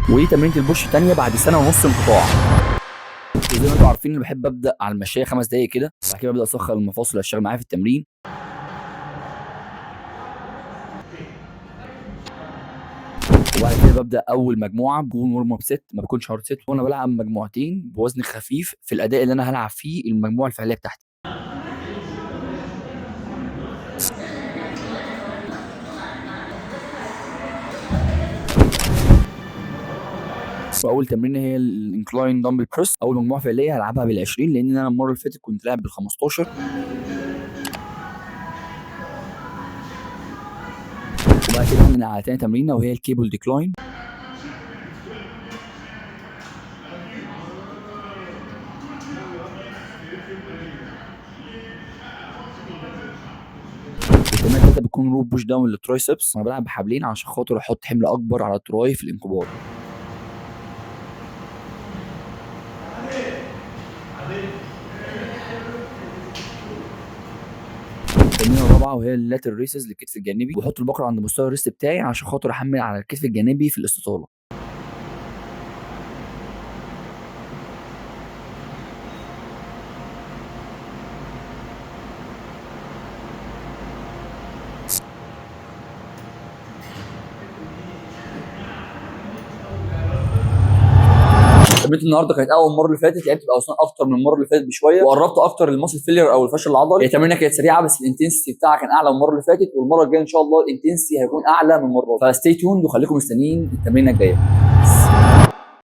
ودي تمرينه البوش الثانيه بعد سنه ونص انقطاع. وزي ما انتم عارفين انا بحب ابدا على المشايه 5 دقائق كده، بعد كده ببدا اسخن المفاصل اللي هشتغل معايا في التمرين. وبعد كده ببدا اول مجموعه بكون ورم اب ست، ما بكونش هارد ست، وانا بلعب مجموعتين بوزن خفيف في الاداء اللي انا هلعب فيه المجموعه الفعليه بتاعتي. واول تمرينه هي الانكلاين دمبل بريس، اول مجموعه فعليه هلعبها بال20 لان انا المره اللي فاتت كنت لاعب بال15. وبعد كده هننقل على تاني تمرينه وهي الكيبل ديكلاين. التمرينه التالته بتكون روب بوش داون للترايسبس، انا بلعب بحبلين عشان خاطر احط حمل اكبر على التراي في الانكبار. التمرينه الرابعه وهي اللاتر ريسز للكتف الجانبي، واحط البقره عند مستوى الريست بتاعي عشان خاطر احمل على الكتف الجانبي في الاستطاله. تمرينة النهارده كانت اول مره اللي فاتت لعبت باوزان اكتر من المره اللي فاتت بشويه، وقربت اكتر للماسل فيلير او الفشل العضلي. التمرينه كانت سريعه بس الانتنسيتي بتاعها كان اعلى من المره اللي فاتت، والمره الجايه ان شاء الله الانتنسيتي هيكون اعلى من المره. فستي توند وخليكم مستنيين التمرينه الجايه.